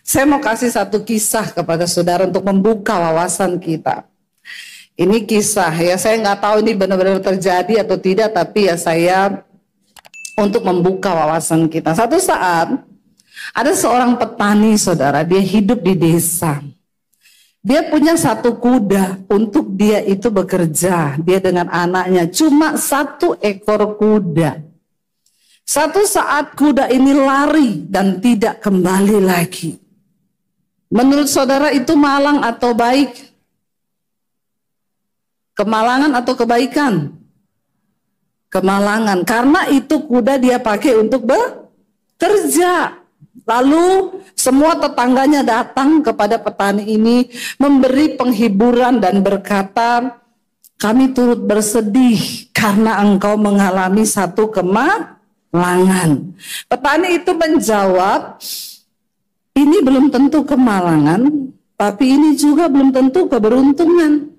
Saya mau kasih satu kisah kepada saudara untuk membuka wawasan kita. Ini kisah ya, saya nggak tahu ini benar-benar terjadi atau tidak, tapi ya saya untuk membuka wawasan kita. Satu saat ada seorang petani saudara, dia hidup di desa. Dia punya satu kuda untuk dia itu bekerja, dia dengan anaknya, cuma satu ekor kuda. Satu saat kuda ini lari dan tidak kembali lagi. Menurut saudara itu malang atau baik? Kemalangan atau kebaikan? Kemalangan, karena itu kuda dia pakai untuk bekerja. Lalu semua tetangganya datang kepada petani ini, memberi penghiburan dan berkata, kami turut bersedih karena engkau mengalami satu kemalangan. Petani itu menjawab, ini belum tentu kemalangan, tapi ini juga belum tentu keberuntungan.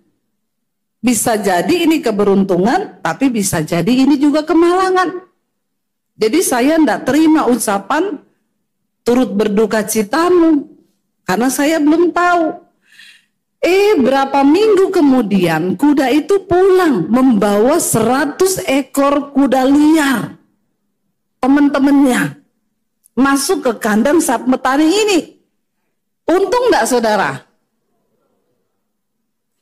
Bisa jadi ini keberuntungan, tapi bisa jadi ini juga kemalangan. Jadi saya tidak terima ucapan turut berduka citamu, karena saya belum tahu. Berapa minggu kemudian kuda itu pulang membawa 100 ekor kuda liar. Teman-temannya masuk ke kandang saat petani ini. Untung enggak saudara?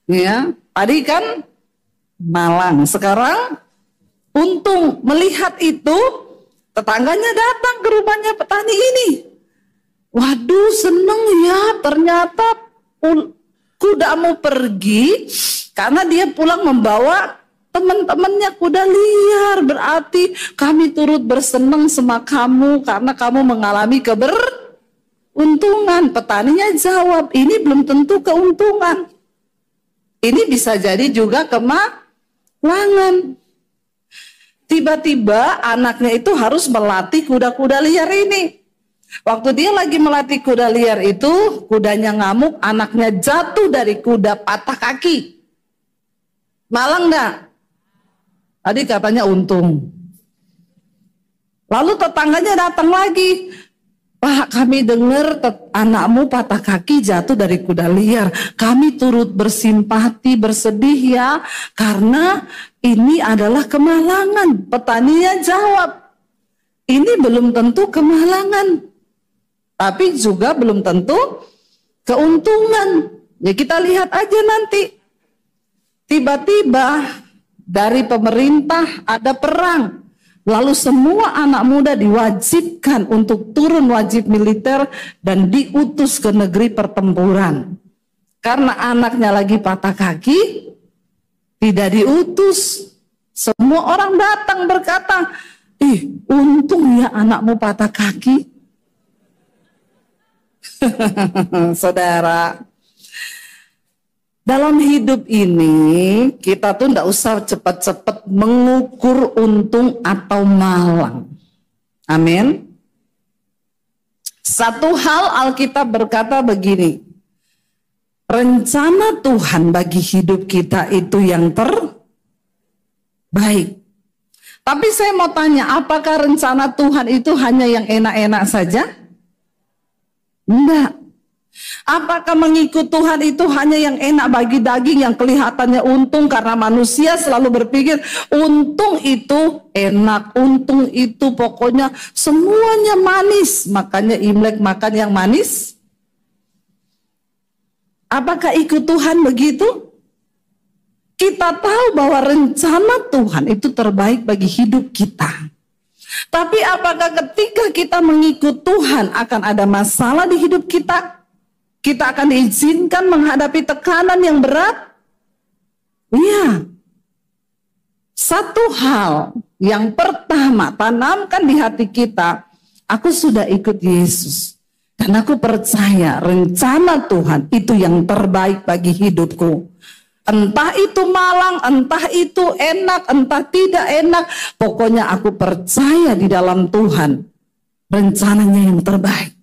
Ya, tadi kan malang, sekarang untung. Melihat itu, tetangganya datang ke rumahnya petani ini. Waduh, seneng ya, ternyata kudamu pergi karena dia pulang membawa teman-temannya kuda liar. Berarti kami turut bersenang sama kamu karena kamu mengalami keberuntungan. Petaninya jawab, ini belum tentu keuntungan. Ini bisa jadi juga kemalangan. Tiba-tiba anaknya itu harus melatih kuda-kuda liar ini. Waktu dia lagi melatih kuda liar itu, kudanya ngamuk, anaknya jatuh dari kuda, patah kaki. Malang enggak? Tadi katanya untung. Lalu tetangganya datang lagi. Pak, kami dengar anakmu patah kaki jatuh dari kuda liar. Kami turut bersimpati, bersedih ya, karena ini adalah kemalangan. Petaninya jawab, ini belum tentu kemalangan, tapi juga belum tentu keuntungan. Ya kita lihat aja nanti. Tiba-tiba dari pemerintah ada perang. Lalu semua anak muda diwajibkan untuk turun wajib militer dan diutus ke negeri pertempuran. Karena anaknya lagi patah kaki, tidak diutus. Semua orang datang berkata, untung ya anakmu patah kaki. Saudara, dalam hidup ini kita tuh tidak usah cepat-cepat mengukur untung atau malang. Amin. Satu hal Alkitab berkata begini, rencana Tuhan bagi hidup kita itu yang terbaik. Tapi saya mau tanya, apakah rencana Tuhan itu hanya yang enak-enak saja? Enggak. Apakah mengikut Tuhan itu hanya yang enak bagi daging, yang kelihatannya untung, karena manusia selalu berpikir untung itu enak, untung itu pokoknya semuanya manis, makanya Imlek makan yang manis. Apakah ikut Tuhan begitu? Kita tahu bahwa rencana Tuhan itu terbaik bagi hidup kita. Tapi apakah ketika kita mengikut Tuhan akan ada masalah di hidup kita? Kita akan diizinkan menghadapi tekanan yang berat? Iya. Satu hal yang pertama, tanamkan di hati kita, aku sudah ikut Yesus. Dan aku percaya rencana Tuhan itu yang terbaik bagi hidupku. Entah itu malang, entah itu enak, entah tidak enak. Pokoknya aku percaya di dalam Tuhan. Rencananya yang terbaik.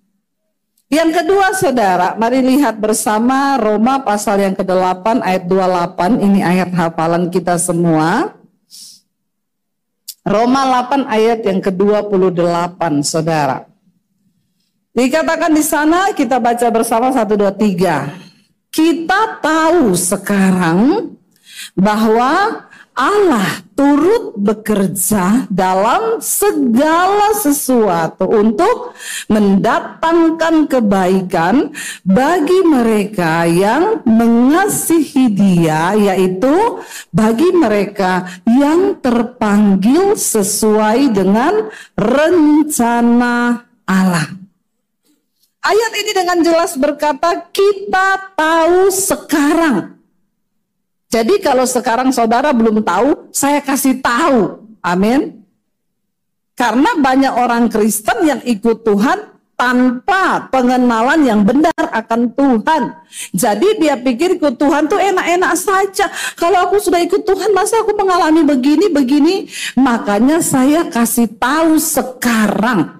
Yang kedua saudara, mari lihat bersama Roma pasal yang ke-8 ayat 28. Ini ayat hafalan kita semua. Roma 8 ayat yang ke-28 saudara. Dikatakan di sana, kita baca bersama 1, 2, 3. Kita tahu sekarang bahwa Allah turut bekerja dalam segala sesuatu untuk mendatangkan kebaikan bagi mereka yang mengasihi Dia, yaitu bagi mereka yang terpanggil sesuai dengan rencana Allah. Ayat ini dengan jelas berkata, kita tahu sekarang. Jadi kalau sekarang saudara belum tahu, saya kasih tahu. Amin. Karena banyak orang Kristen yang ikut Tuhan tanpa pengenalan yang benar akan Tuhan. Jadi dia pikir ikut Tuhan tuh enak-enak saja. Kalau aku sudah ikut Tuhan, masa aku mengalami begini-begini? Makanya saya kasih tahu sekarang.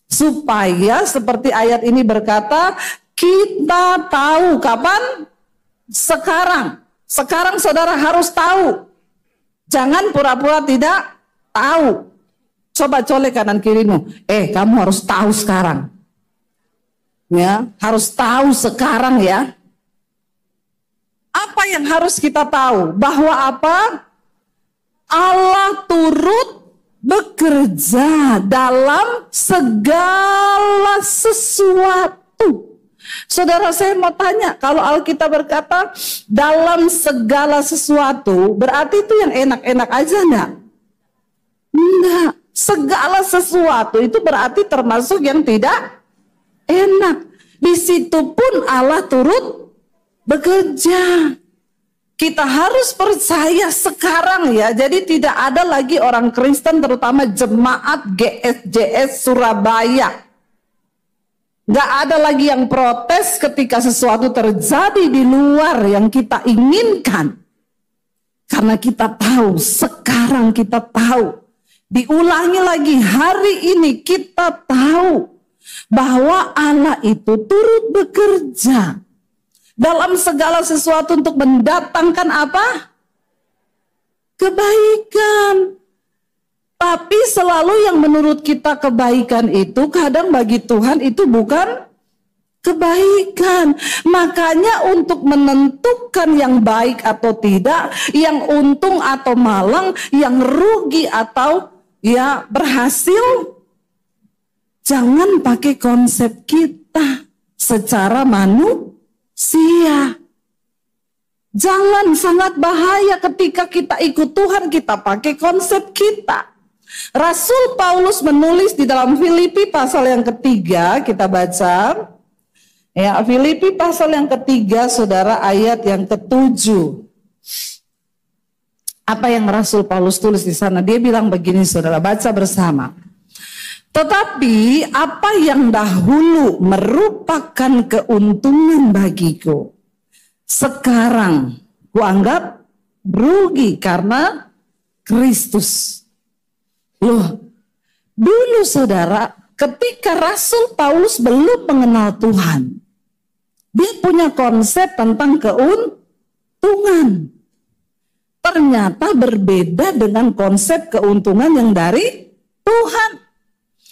Supaya seperti ayat ini berkata, kita tahu kapan? Sekarang. Sekarang saudara harus tahu. Jangan pura-pura tidak tahu. Coba colek kanan kirimu. Kamu harus tahu sekarang. Ya, harus tahu sekarang ya. Apa yang harus kita tahu? Bahwa apa? Allah turut bekerja dalam segala sesuatu. Saudara, saya mau tanya, kalau Alkitab berkata dalam segala sesuatu, berarti itu yang enak-enak aja enggak? Enggak. Segala sesuatu itu berarti termasuk yang tidak enak. Di situ pun Allah turut bekerja. Kita harus percaya sekarang ya. Jadi tidak ada lagi orang Kristen, terutama jemaat GSJS Surabaya. Gak ada lagi yang protes ketika sesuatu terjadi di luar yang kita inginkan. Karena kita tahu, sekarang kita tahu. Diulangi lagi, hari ini kita tahu bahwa Allah itu turut bekerja dalam segala sesuatu untuk mendatangkan apa? Kebaikan. Tapi selalu yang menurut kita kebaikan itu kadang bagi Tuhan itu bukan kebaikan. Makanya untuk menentukan yang baik atau tidak, yang untung atau malang, yang rugi atau ya berhasil, jangan pakai konsep kita secara manusia. Jangan, sangat bahaya ketika kita ikut Tuhan, kita pakai konsep kita. Rasul Paulus menulis di dalam Filipi pasal yang ketiga, kita baca. Ya, Filipi pasal yang ketiga, saudara, ayat yang ke-7. Apa yang Rasul Paulus tulis di sana? Dia bilang begini, saudara, baca bersama. Tetapi apa yang dahulu merupakan keuntungan bagiku, sekarang kuanggap rugi karena Kristus. Loh, dulu saudara, ketika Rasul Paulus belum mengenal Tuhan, dia punya konsep tentang keuntungan. Ternyata berbeda dengan konsep keuntungan yang dari Tuhan.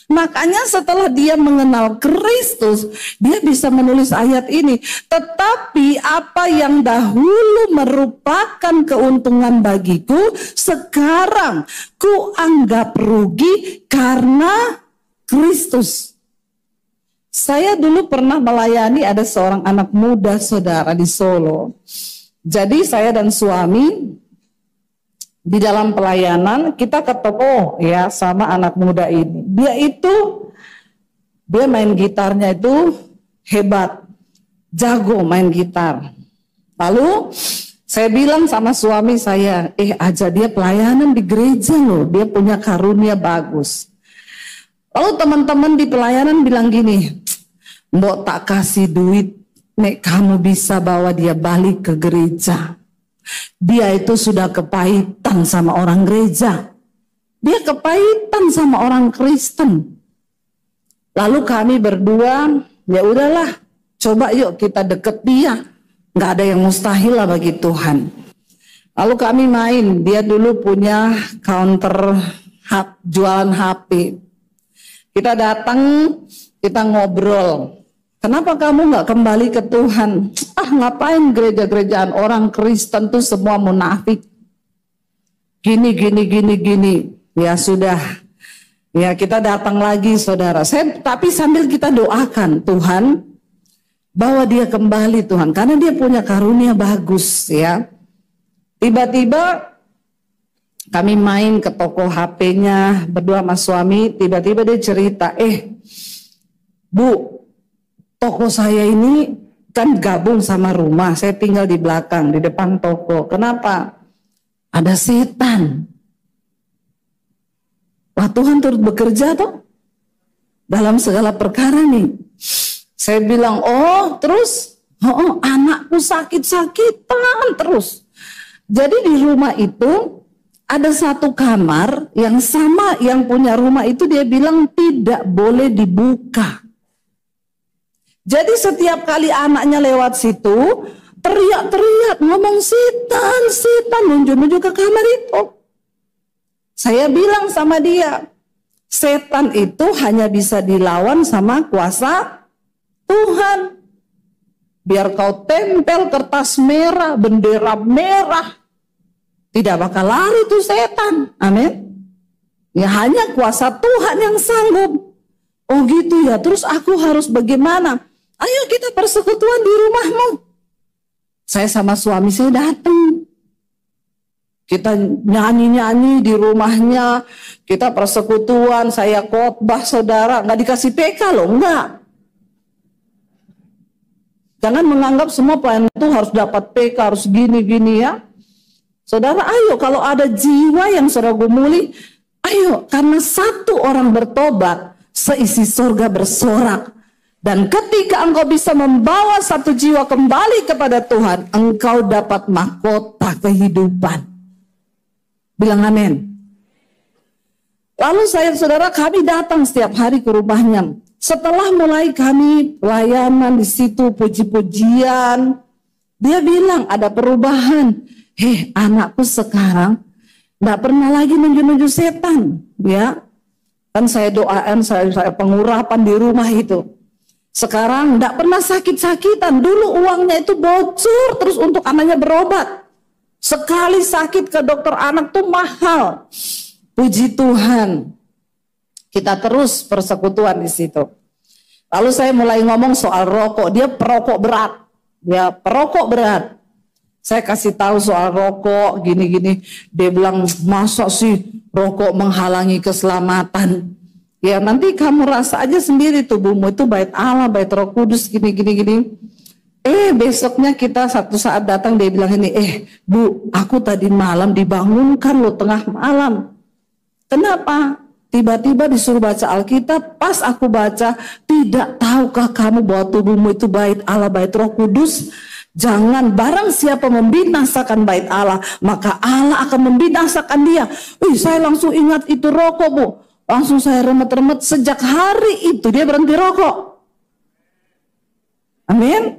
Makanya setelah dia mengenal Kristus, dia bisa menulis ayat ini. Tetapi apa yang dahulu merupakan keuntungan bagiku, sekarang ku anggap rugi karena Kristus. Saya dulu pernah melayani ada seorang anak muda, saudara, di Solo. Jadi saya dan suami di dalam pelayanan kita ketemu ya sama anak muda ini. Dia main gitarnya itu hebat, jago main gitar. Lalu saya bilang sama suami saya, aja dia pelayanan di gereja loh, dia punya karunia bagus. Lalu teman-teman di pelayanan bilang gini, mbok tak kasih duit, nek kamu bisa bawa dia balik ke gereja. Dia itu sudah kepahitan sama orang gereja. Dia kepahitan sama orang Kristen. Lalu kami berdua, ya udahlah, coba yuk kita deket dia. Nggak ada yang mustahil lah bagi Tuhan. Lalu kami main, dia dulu punya counter jualan HP. Kita datang, kita ngobrol. Kenapa kamu nggak kembali ke Tuhan? Ngapain gereja-gerejaan orang Kristen tuh semua munafik? Gini. Ya sudah. Ya kita datang lagi saudara. Tapi sambil kita doakan Tuhan bahwa dia kembali Tuhan. Karena dia punya karunia bagus ya. Tiba-tiba kami main ke toko HP-nya berdua sama suami. Tiba-tiba dia cerita, Bu, toko saya ini kan gabung sama rumah. Saya tinggal di belakang, di depan toko. Kenapa? Ada setan. Wah, Tuhan turut bekerja toh dalam segala perkara nih. Saya bilang, terus anakku sakit-sakitan terus. Jadi di rumah itu ada satu kamar yang sama yang punya rumah itu dia bilang tidak boleh dibuka. Jadi setiap kali anaknya lewat situ teriak-teriak ngomong setan, nunjuk-nunjuk ke kamar itu. Saya bilang sama dia, setan itu hanya bisa dilawan sama kuasa Tuhan. Biar kau tempel kertas merah, bendera merah, tidak bakal lari tuh setan. Amin. Ya hanya kuasa Tuhan yang sanggup. Oh gitu ya, terus aku harus bagaimana? Ayo kita persekutuan di rumahmu. Saya sama suami saya datang. Kita nyanyi-nyanyi di rumahnya, kita persekutuan, saya khotbah saudara, nggak dikasih PK loh, enggak. Jangan menganggap semua pelayan itu harus dapat PK, harus gini-gini ya. Saudara, ayo kalau ada jiwa yang saudara gumuli, ayo karena satu orang bertobat, seisi surga bersorak. Dan ketika engkau bisa membawa satu jiwa kembali kepada Tuhan, engkau dapat mahkota kehidupan. Bilang amin. Lalu saudara kami datang setiap hari ke rumahnya. Setelah mulai kami pelayanan di situ, puji-pujian, dia bilang ada perubahan. Anakku sekarang nggak pernah lagi nunjuk-nunjuk setan, ya. Kan saya doain, saya pengurapan di rumah itu. Sekarang nggak pernah sakit-sakitan. Dulu uangnya itu bocor terus untuk anaknya berobat. Sekali sakit ke dokter anak tuh mahal. Puji Tuhan. Kita terus persekutuan di situ. Lalu saya mulai ngomong soal rokok. Dia perokok berat. Dia perokok berat. Saya kasih tahu soal rokok gini-gini. Dia bilang, masa sih rokok menghalangi keselamatan? Ya nanti kamu rasa aja sendiri tubuhmu itu bait Allah, bait Roh Kudus gini-gini. Besoknya kita satu saat datang dia bilang ini, Bu, aku tadi malam dibangunkan loh tengah malam. Kenapa? Tiba-tiba disuruh baca Alkitab, pas aku baca, tidak tahukah kamu bahwa tubuhmu itu bait Allah, bait Roh Kudus? Jangan barang siapa membinasakan bait Allah, maka Allah akan membinasakan dia. Saya langsung ingat itu rokok, Bu. Langsung saya remet-remet, sejak hari itu dia berhenti rokok. Amin.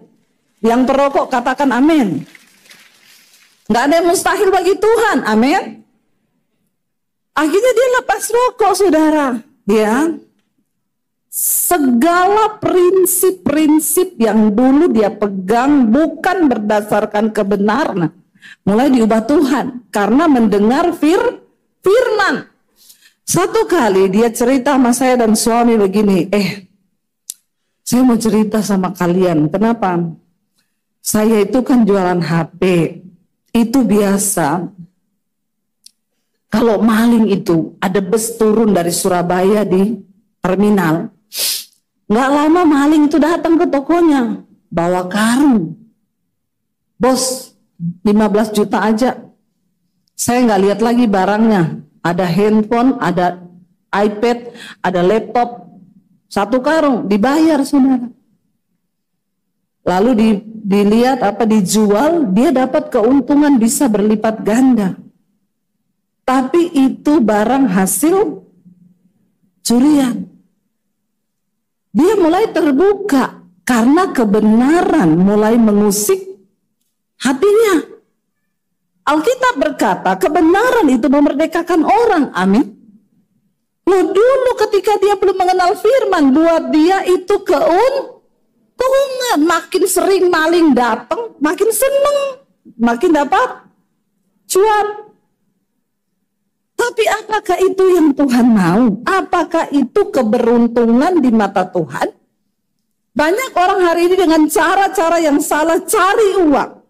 Yang perokok katakan amin. Nggak ada yang mustahil bagi Tuhan, amin. Akhirnya dia lepas rokok, saudara. Ya, segala prinsip-prinsip yang dulu dia pegang bukan berdasarkan kebenaran, mulai diubah Tuhan karena mendengar firman. Satu kali dia cerita sama saya dan suami begini, saya mau cerita sama kalian, kenapa? Saya itu kan jualan HP, itu biasa. Kalau maling itu ada bus turun dari Surabaya di terminal. Nggak lama maling itu datang ke tokonya, bawa karung. Bos, 15 juta aja. Saya nggak lihat lagi barangnya. Ada handphone, ada iPad, ada laptop. Satu karung, dibayar saudara. Lalu dilihat dijual, dia dapat keuntungan bisa berlipat ganda. Tapi itu barang hasil curian. Dia mulai terbuka karena kebenaran mulai mengusik hatinya. Alkitab berkata kebenaran itu memerdekakan orang, amin. Loh, dulu ketika dia belum mengenal firman, buat dia itu keuntungan. Makin sering maling datang, makin seneng, makin dapat cuan. Tapi apakah itu yang Tuhan mau? Apakah itu keberuntungan di mata Tuhan? Banyak orang hari ini dengan cara-cara yang salah cari uang.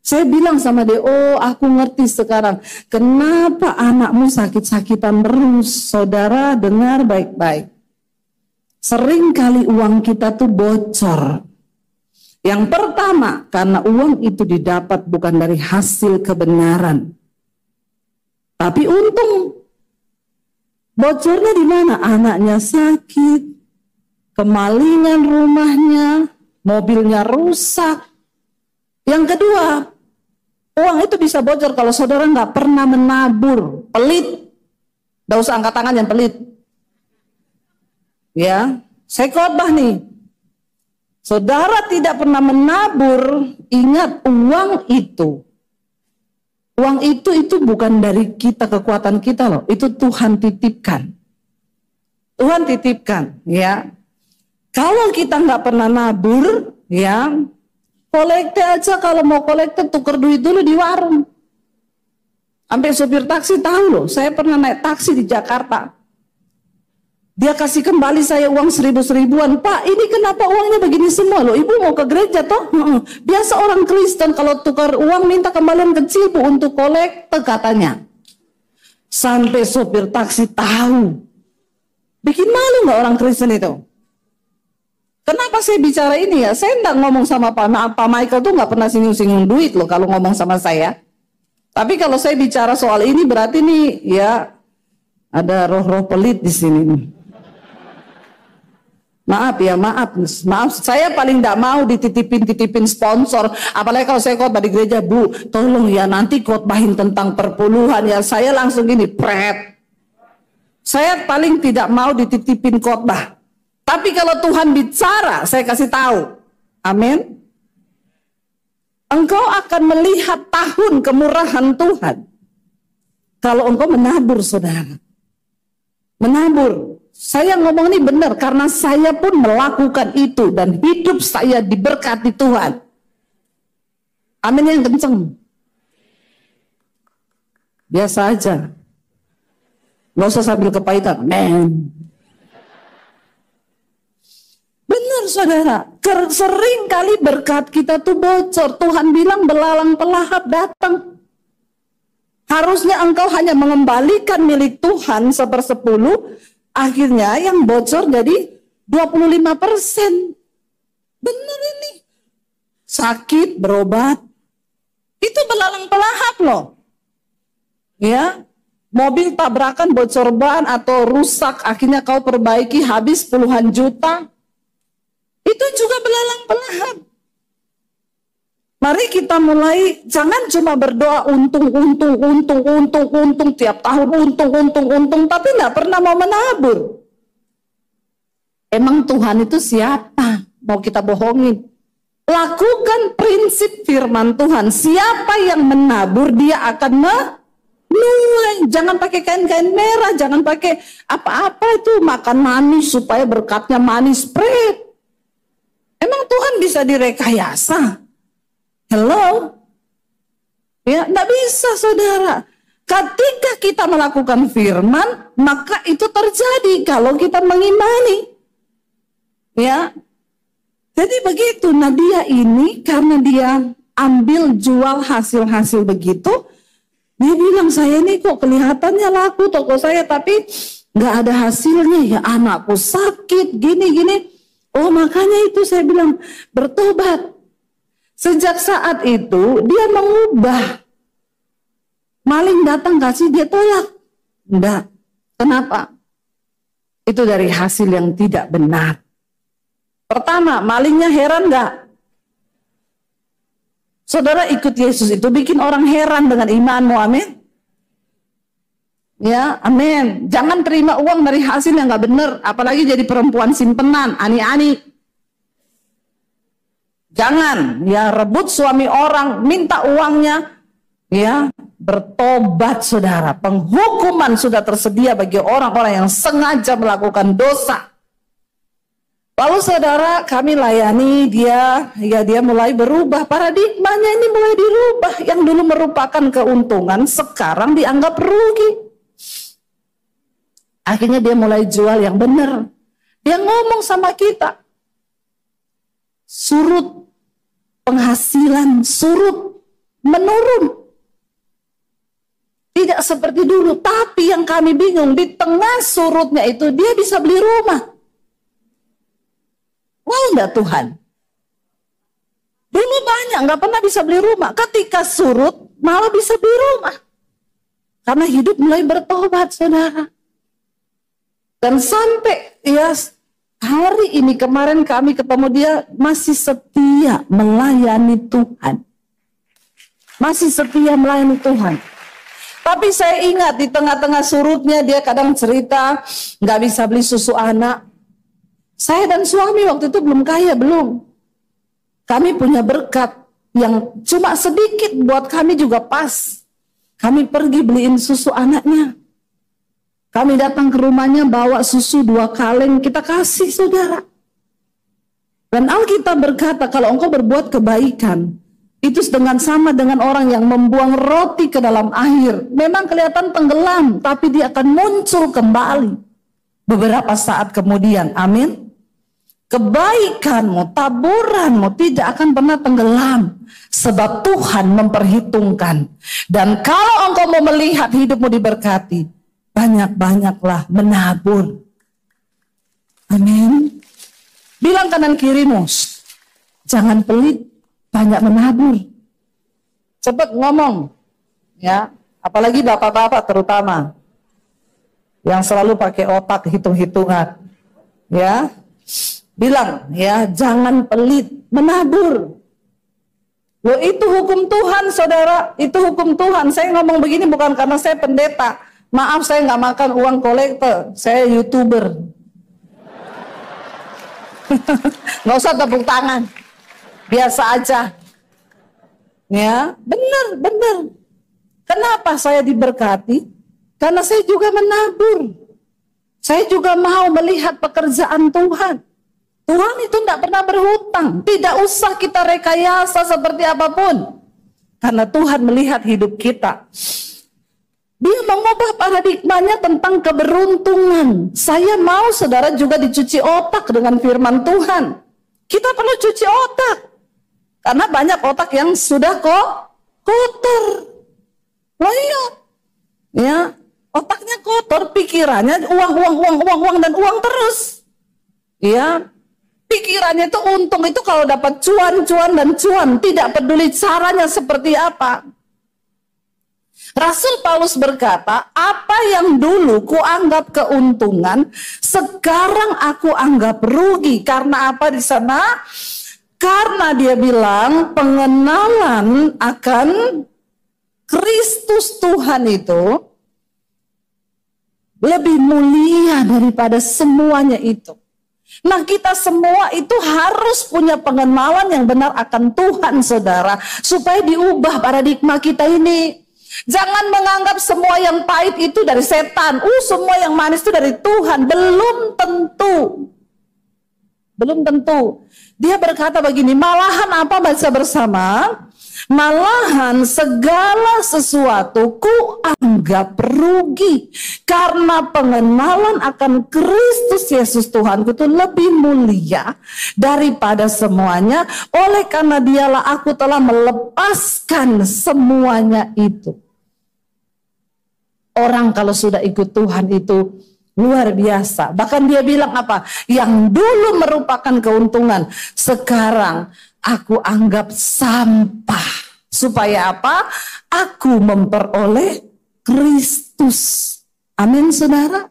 Saya bilang sama dia, oh aku ngerti sekarang. Kenapa anakmu sakit-sakitan terus? Saudara dengar baik-baik. Sering kali uang kita tuh bocor. Yang pertama, karena uang itu didapat bukan dari hasil kebenaran. Tapi untung. Bocornya di mana? Anaknya sakit, kemalingan rumahnya, mobilnya rusak. Yang kedua, uang itu bisa bocor kalau saudara nggak pernah menabur, pelit. Nggak usah angkat tangan yang pelit. Ya, saya khotbah nih. Saudara tidak pernah menabur, ingat uang itu bukan dari kita, kekuatan kita loh. Itu Tuhan titipkan. Tuhan titipkan, ya. Kalau kita nggak pernah nabur, ya, kolekte aja, kalau mau kolekte tuker duit dulu di warung. Sampai supir taksi tahu loh, saya pernah naik taksi di Jakarta. Dia kasih kembali saya uang 1.000-1.000-an. Pak, ini kenapa uangnya begini semua loh? Ibu mau ke gereja toh? Biasa orang Kristen kalau tukar uang minta kembalian kecil Bu untuk kolekte katanya. Sampai supir taksi tahu. Bikin malu nggak orang Kristen itu? Kenapa saya bicara ini ya? Saya enggak ngomong sama Pak Michael tuh nggak pernah singgung-singgung duit loh kalau ngomong sama saya. Tapi kalau saya bicara soal ini berarti nih ya ada roh-roh pelit di sini nih. Maaf ya, maaf. Saya paling enggak mau dititipin sponsor. Apalagi kalau saya khotbah di gereja, Bu, tolong ya nanti khotbahin tentang perpuluhan ya. Saya langsung gini, pret. Saya paling tidak mau dititipin khotbah. Tapi kalau Tuhan bicara, saya kasih tahu. Amin. Engkau akan melihat tahun kemurahan Tuhan. Kalau engkau menabur, saudara. Menabur. Saya ngomong ini benar karena saya pun melakukan itu dan hidup saya diberkati Tuhan. Amin yang kenceng. Biasa aja. Nggak usah sambil kepahitan. Amin. Benar saudara. Sering kali berkat kita tuh bocor. Tuhan bilang belalang pelahap datang. Harusnya engkau hanya mengembalikan milik Tuhan 1/10. Akhirnya yang bocor jadi 25%. Benar ini. Sakit, berobat. Itu belalang pelahap loh. Ya. Mobil tabrakan, bocor ban atau rusak. Akhirnya kau perbaiki habis puluhan juta. Itu juga belalang pelahap. Mari kita mulai, jangan cuma berdoa untung, tiap tahun untung, tapi nggak pernah mau menabur. Emang Tuhan itu siapa? Mau kita bohongin? Lakukan prinsip firman Tuhan. Siapa yang menabur, dia akan menuai. Jangan pakai kain-kain merah, jangan pakai apa-apa itu, makan manis supaya berkatnya manis. Pret. Emang Tuhan bisa direkayasa? Hello? Ya, enggak bisa saudara. Ketika kita melakukan firman, maka itu terjadi kalau kita mengimani. Ya. Jadi begitu. Nah dia ini karena dia ambil jual hasil-hasil begitu, dia bilang saya ini kok kelihatannya laku toko saya tapi nggak ada hasilnya ya, anakku sakit gini-gini. Oh makanya itu saya bilang bertobat. Sejak saat itu dia mengubah. Maling datang kasih dia tolak. Enggak. Kenapa? Itu dari hasil yang tidak benar. Pertama, malingnya heran enggak? Saudara ikut Yesus itu bikin orang heran dengan imanmu, amin? Ya, amin. Jangan terima uang dari hasil yang enggak benar. Apalagi jadi perempuan simpenan, ani-ani. Jangan, ya rebut suami orang, minta uangnya, ya bertobat saudara. Penghukuman sudah tersedia bagi orang-orang yang sengaja melakukan dosa. Lalu saudara, kami layani dia, ya dia mulai berubah, paradigmanya ini mulai dirubah. Yang dulu merupakan keuntungan, sekarang dianggap rugi. Akhirnya dia mulai jual yang benar. Dia ngomong sama kita, surut penghasilan, surut menurun. Tidak seperti dulu, tapi yang kami bingung, di tengah surutnya itu dia bisa beli rumah. Wow, enggak Tuhan? Dulu banyak, nggak pernah bisa beli rumah. Ketika surut, malah bisa beli rumah. Karena hidup mulai bertobat, saudara. Dan sampai ya hari ini, kemarin kami ketemu dia, masih setia melayani Tuhan. Masih setia melayani Tuhan. Tapi saya ingat di tengah-tengah surutnya dia kadang cerita, nggak bisa beli susu anak. Saya dan suami waktu itu belum kaya, belum. Kami punya berkat yang cuma sedikit buat kami juga pas. Kami pergi beliin susu anaknya. Kami datang ke rumahnya bawa susu 2 kaleng, kita kasih saudara. Dan Alkitab berkata kalau engkau berbuat kebaikan, itu dengan sama dengan orang yang membuang roti ke dalam air. Memang kelihatan tenggelam, tapi dia akan muncul kembali beberapa saat kemudian. Amin. Kebaikanmu, taburanmu tidak akan pernah tenggelam. Sebab Tuhan memperhitungkan. Dan kalau engkau mau melihat hidupmu diberkati, banyak-banyaklah menabur. Amin. Bilang kanan kirimu, jangan pelit, banyak menabur. Cepat ngomong. Ya, apalagi bapak-bapak terutama. Yang selalu pakai otak hitung-hitungan. Ya. Bilang, ya, jangan pelit, menabur. Loh, itu hukum Tuhan, saudara. Itu hukum Tuhan. Saya ngomong begini bukan karena saya pendeta. Maaf, saya nggak makan uang kolektor. Saya YouTuber. Nggak usah tepuk tangan. Biasa aja. Ya, benar. Kenapa saya diberkati? Karena saya juga menabur. Saya juga mau melihat pekerjaan Tuhan. Tuhan itu tidak pernah berhutang. Tidak usah kita rekayasa seperti apapun. Karena Tuhan melihat hidup kita. Dia mengubah paradigmanya tentang keberuntungan. Saya mau saudara juga dicuci otak dengan firman Tuhan. Kita perlu cuci otak. Karena banyak otak yang sudah kotor. Lihat. Ya, otaknya kotor, pikirannya uang dan uang terus. Ya. Pikirannya itu untung itu kalau dapat cuan, tidak peduli caranya seperti apa. Rasul Paulus berkata, apa yang dulu kuanggap keuntungan, sekarang aku anggap rugi. Karena apa di sana? Karena dia bilang pengenalan akan Kristus Tuhan itu lebih mulia daripada semuanya itu. Nah, kita semua itu harus punya pengenalan yang benar akan Tuhan, saudara, supaya diubah paradigma kita ini. Jangan menganggap semua yang pahit itu dari setan. Semua yang manis itu dari Tuhan. Belum tentu. Belum tentu. Dia berkata begini, malahan apa baca bersama? Malahan segala sesuatu ku anggap rugi karena pengenalan akan Kristus Yesus Tuhanku itu lebih mulia daripada semuanya. Oleh karena dialah aku telah melepaskan semuanya itu. Orang kalau sudah ikut Tuhan itu luar biasa. Bahkan dia bilang apa? Yang dulu merupakan keuntungan, sekarang aku anggap sampah. Supaya apa? Aku memperoleh Kristus. Amin, saudara.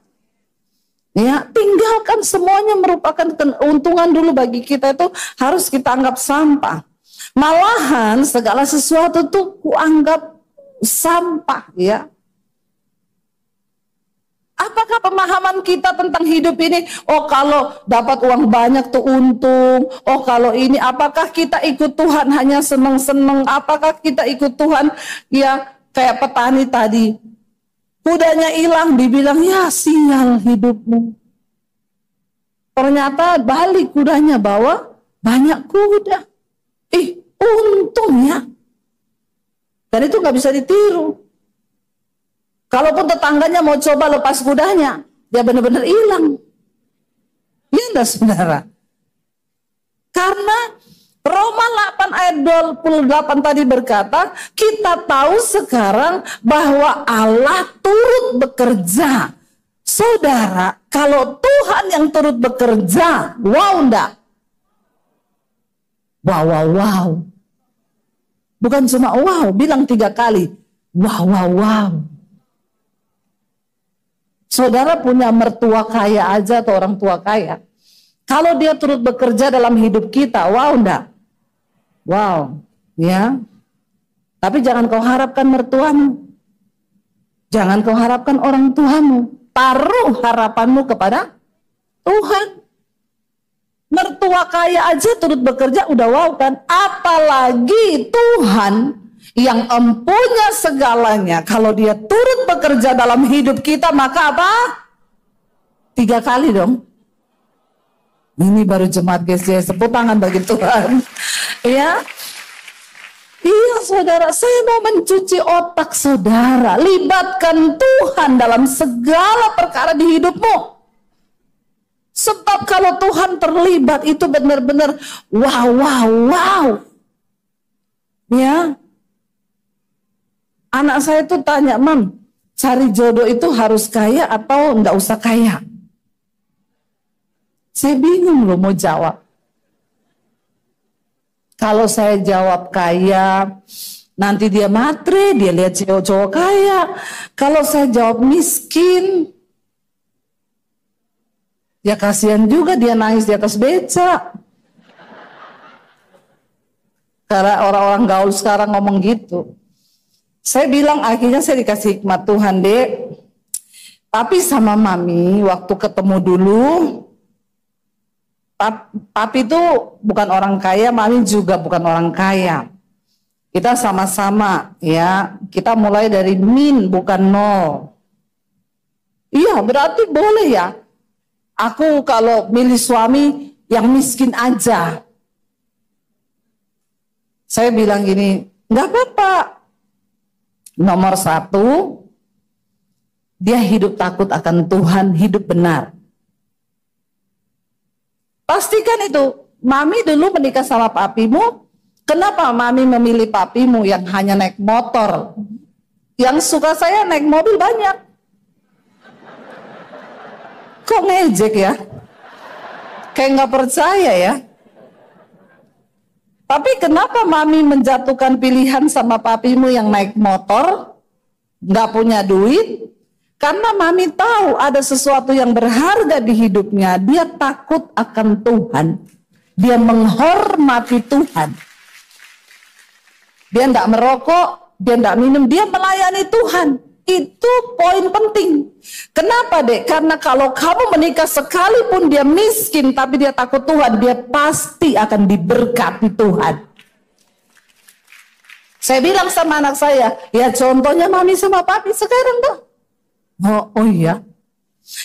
Ya, tinggalkan semuanya merupakan keuntungan dulu bagi kita itu harus kita anggap sampah. Malahan segala sesuatu tuh kuanggap sampah, ya. Apakah pemahaman kita tentang hidup ini? Oh, kalau dapat uang banyak tuh untung. Oh, kalau ini, apakah kita ikut Tuhan hanya seneng-seneng? Apakah kita ikut Tuhan ya Kayak petani tadi, kudanya hilang, dibilang ya sial hidupmu. Ternyata balik kudanya bawa banyak kuda. Untung ya. Dan itu nggak bisa ditiru. Kalaupun tetangganya mau coba lepas kudanya, dia benar-benar hilang. Iya enggak saudara? Karena Roma 8 ayat 28 tadi berkata, kita tahu sekarang bahwa Allah turut bekerja. Saudara, kalau Tuhan yang turut bekerja, wow enggak? Wow. Bukan cuma wow, bilang 3 kali. Wow. Saudara punya mertua kaya aja atau orang tua kaya. Kalau dia turut bekerja dalam hidup kita, wow enggak? Wow, ya. Tapi jangan kau harapkan mertuamu. Jangan kau harapkan orang tuamu. Taruh harapanmu kepada Tuhan. Mertua kaya aja turut bekerja udah wow kan? Apalagi Tuhan yang empunya segalanya. Kalau dia turut bekerja dalam hidup kita, maka apa? 3 kali dong. Ini baru jemaat GCS, tepuk tangan bagi Tuhan. Ya. Iya saudara, saya mau mencuci otak saudara. Libatkan Tuhan dalam segala perkara di hidupmu. Sebab kalau Tuhan terlibat itu benar-benar wow. Ya. Anak saya tuh tanya, Mam, cari jodoh itu harus kaya atau enggak usah kaya? Saya bingung loh mau jawab. Kalau saya jawab kaya, nanti dia matre, dia lihat cowok-cowok kaya. Kalau saya jawab miskin, ya kasihan juga dia nangis di atas beca. Karena orang-orang gaul sekarang ngomong gitu. Saya bilang akhirnya saya dikasih hikmat Tuhan, Dek. Tapi sama Mami waktu ketemu dulu, Papi itu bukan orang kaya, Mami juga bukan orang kaya. Kita sama-sama ya, kita mulai dari min bukan nol. Iya berarti boleh ya. Aku kalau milih suami yang miskin aja. Saya bilang gini, nggak apa-apa. Nomor 1, dia hidup takut akan Tuhan, hidup benar. Pastikan itu, Mami dulu menikah sama papimu, kenapa Mami memilih papimu yang hanya naik motor? Yang suka saya naik mobil banyak. Kok ngejek ya? Kayak nggak percaya ya? Tapi kenapa Mami menjatuhkan pilihan sama papimu yang naik motor, nggak punya duit? Karena Mami tahu ada sesuatu yang berharga di hidupnya. Dia takut akan Tuhan. Dia menghormati Tuhan. Dia tidak merokok, dia tidak minum, dia melayani Tuhan. Itu poin penting. Kenapa, Dek? Karena kalau kamu menikah sekalipun dia miskin, tapi dia takut Tuhan, dia pasti akan diberkati Tuhan. Saya bilang sama anak saya, ya contohnya Mami sama Papi sekarang tuh. Oh iya.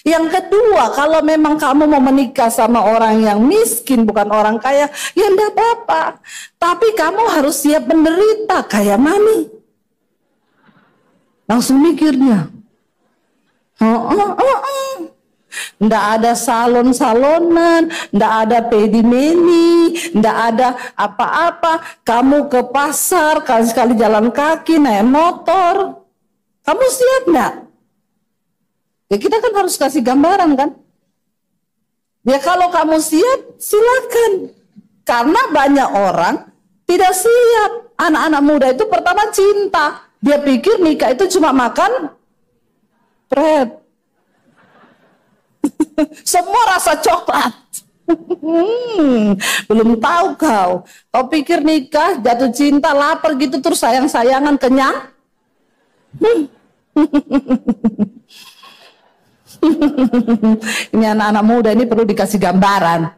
Yang kedua, kalau memang kamu mau menikah sama orang yang miskin, bukan orang kaya, ya enggak apa-apa. Tapi kamu harus siap menderita kayak Mami. Langsung mikirnya. Enggak ada salon-salonan, enggak ada pedi-meni, enggak ada apa-apa. Kamu ke pasar, kali-kali jalan kaki, naik motor. Kamu siap enggak? Ya kita kan harus kasih gambaran kan. Ya kalau kamu siap, silakan. Karena banyak orang tidak siap. Anak-anak muda itu pertama cinta. Dia pikir nikah itu cuma makan bread. Semua rasa coklat. Belum tahu kau. Kau pikir nikah, jatuh cinta, lapar gitu terus sayang-sayangan, kenyang? Ini anak-anak muda ini perlu dikasih gambaran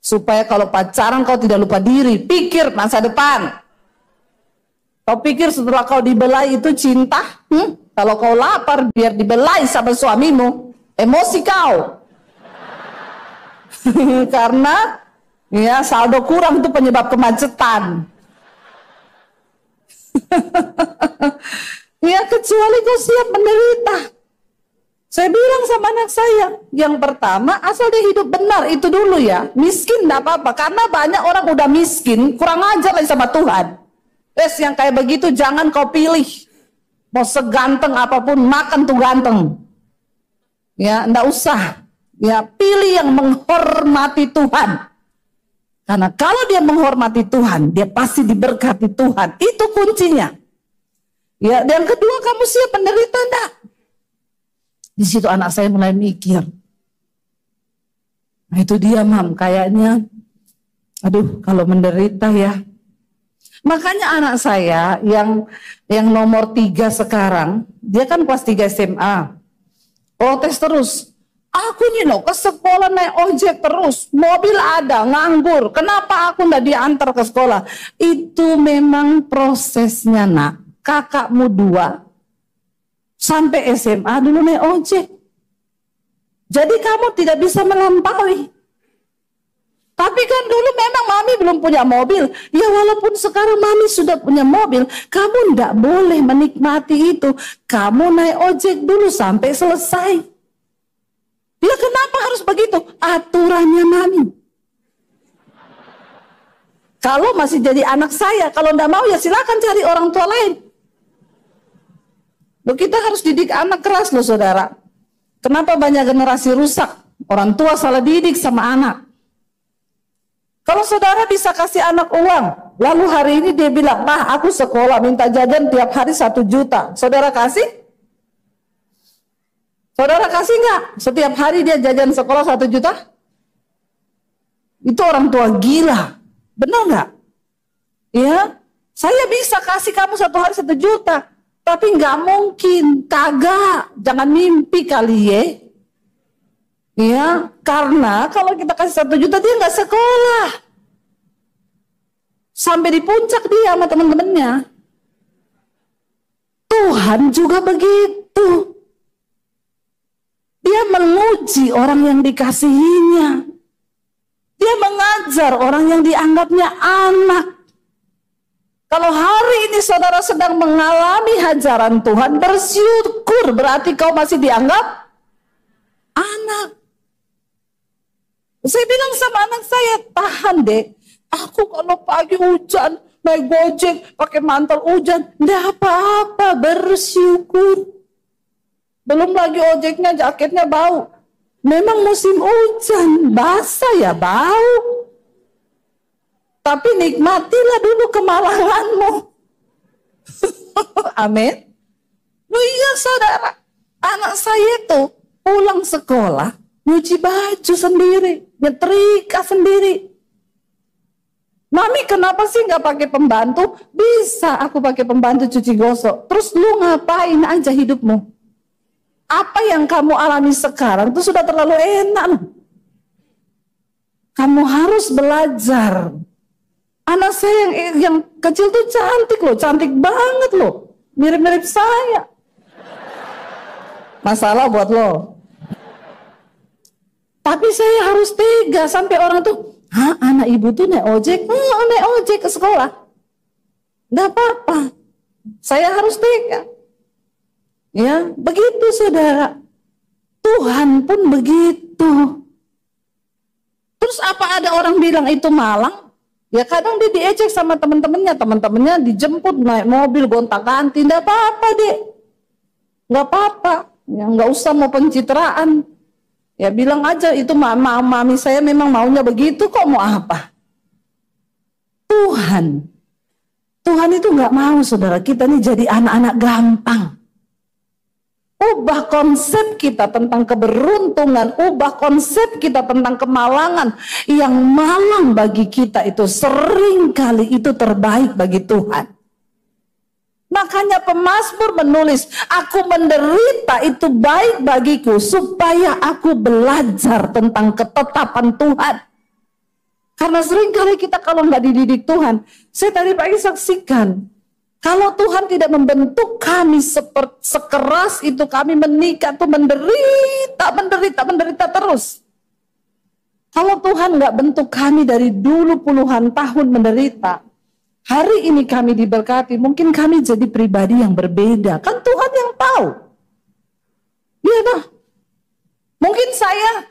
supaya kalau pacaran kau tidak lupa diri, pikir masa depan. Kau pikir setelah kau dibelai itu cinta? Kalau kau lapar biar dibelai sama suamimu, emosi kau. Karena ya saldo kurang itu penyebab kemacetan. Ya kecuali kau siap menderita. Saya bilang sama anak saya, yang pertama asal dia hidup benar itu dulu ya. Miskin enggak apa-apa, karena banyak orang udah miskin, kurang ajar lagi sama Tuhan. Yang kayak begitu jangan kau pilih. Mau seganteng apapun, makan tuh ganteng. Ya, enggak usah. Ya, pilih yang menghormati Tuhan. Karena kalau dia menghormati Tuhan, dia pasti diberkati Tuhan. Itu kuncinya. Ya, dan kedua, kamu siap menderita enggak? Di situ anak saya mulai mikir. Nah itu dia Mam, kayaknya aduh kalau menderita ya. Makanya anak saya yang nomor 3 sekarang, dia kan kelas 3 SMA. Protes terus. Aku nih loh ke sekolah naik ojek terus, mobil ada, nganggur. Kenapa aku nggak diantar ke sekolah? Itu memang prosesnya nak. Kakakmu 2 sampai SMA dulu naik ojek. Jadi kamu tidak bisa melampaui. Tapi kan dulu memang mami belum punya mobil. Ya walaupun sekarang mami sudah punya mobil, kamu tidak boleh menikmati itu. Kamu naik ojek dulu sampai selesai. Ya kenapa harus begitu? Aturannya mami. Kalau masih jadi anak saya, kalau tidak mau ya silakan cari orang tua lain. Loh, kita harus didik anak keras loh saudara. Kenapa banyak generasi rusak? Orang tua salah didik sama anak. Kalau saudara bisa kasih anak uang, lalu hari ini dia bilang, "Mah, aku sekolah minta jajan tiap hari 1 juta." Saudara kasih? Saudara kasih nggak? Setiap hari dia jajan sekolah 1 juta? Itu orang tua gila. Benar nggak? Ya, saya bisa kasih kamu 1 hari 1 juta. Tapi nggak mungkin, kagak, jangan mimpi kali ya. Ya, karena kalau kita kasih 1 juta dia nggak sekolah. Sampai di puncak dia sama teman-temannya. Tuhan juga begitu. Dia menguji orang yang dikasihinya. Dia mengajar orang yang dianggapnya anak. Kalau hari ini saudara sedang mengalami hajaran Tuhan, bersyukur, berarti kau masih dianggap anak. Saya bilang sama anak saya, tahan deh. Aku kalau pagi hujan, naik gojek, pakai mantel hujan, enggak apa-apa, bersyukur. Belum lagi ojeknya, jaketnya bau. Memang musim hujan, basah ya bau. Tapi nikmatilah dulu kemalanganmu. Amin. Loh iya saudara, anak saya tuh pulang sekolah, nyuci baju sendiri, nyetrika sendiri. Mami kenapa sih nggak pakai pembantu? Bisa aku pakai pembantu cuci gosok. Terus lu ngapain aja hidupmu? Apa yang kamu alami sekarang itu sudah terlalu enak. Kamu harus belajar. Anak saya yang kecil tuh cantik loh, cantik banget loh. Mirip-mirip saya. Masalah buat lo. Tapi saya harus tega sampai orang tuh, "Hah, anak ibu tuh naik ojek?" Naik ojek ke sekolah. Nggak apa-apa. Saya harus tega. Ya, begitu saudara. Tuhan pun begitu. Terus apa ada orang bilang itu malang? Ya kadang dia diejek sama teman-temannya dijemput naik mobil gonta-ganti, enggak apa-apa deh. Enggak apa-apa. Ya enggak usah mau pencitraan. Ya bilang aja itu mami saya memang maunya begitu kok, mau apa? Tuhan itu enggak mau saudara kita nih jadi anak-anak gampang. Ubah konsep kita tentang keberuntungan, ubah konsep kita tentang kemalangan. Yang malang bagi kita itu sering kali itu terbaik bagi Tuhan. Makanya pemazmur menulis, "Aku menderita itu baik bagiku supaya aku belajar tentang ketetapan Tuhan." Karena sering kali kita kalau nggak dididik Tuhan, saya tadi pagi saksikan, Kalau Tuhan tidak membentuk kami sekeras itu, kami menikah tuh menderita terus. Kalau Tuhan nggak bentuk kami dari dulu puluhan tahun menderita, hari ini kami diberkati, mungkin kami jadi pribadi yang berbeda. Kan Tuhan yang tahu. Iya dah. Mungkin saya,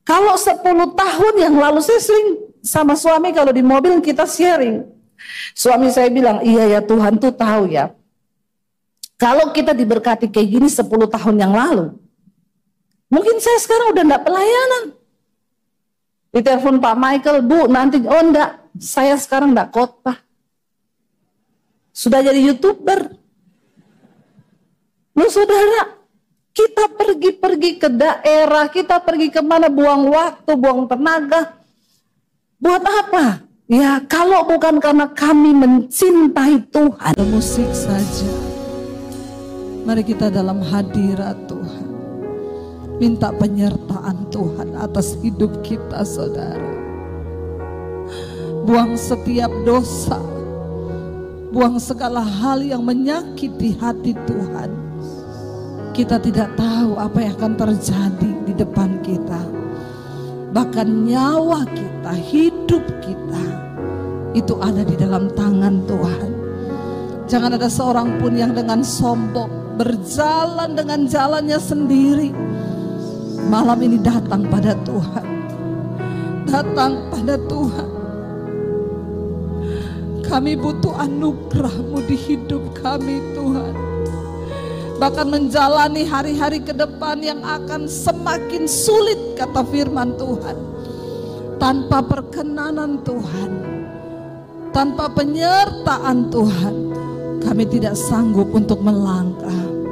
kalau 10 tahun yang lalu, saya sering sama suami kalau di mobil kita sharing. Suami saya bilang, iya ya Tuhan tuh tahu ya. Kalau kita diberkati kayak gini 10 tahun yang lalu, mungkin saya sekarang udah enggak pelayanan. Ditelepon Pak Michael, Bu nanti, oh enggak, saya sekarang enggak khotbah. Sudah jadi YouTuber. Loh saudara, kita pergi ke daerah, kita pergi kemana, buang waktu, buang tenaga. Buat apa? Ya kalau bukan karena kami mencintai Tuhan. Musik saja. Mari kita dalam hadirat Tuhan. Minta penyertaan Tuhan atas hidup kita saudara. Buang setiap dosa. Buang segala hal yang menyakiti hati Tuhan. Kita tidak tahu apa yang akan terjadi di depan kita. Bahkan nyawa kita, hidup kita, itu ada di dalam tangan Tuhan. Jangan ada seorang pun yang dengan sombong berjalan dengan jalannya sendiri. Malam ini datang pada Tuhan. Datang pada Tuhan. Kami butuh anugerah-Mu di hidup kami Tuhan. Bahkan menjalani hari-hari ke depan yang akan semakin sulit kata firman Tuhan. Tanpa perkenanan Tuhan, tanpa penyertaan Tuhan, kami tidak sanggup untuk melangkah.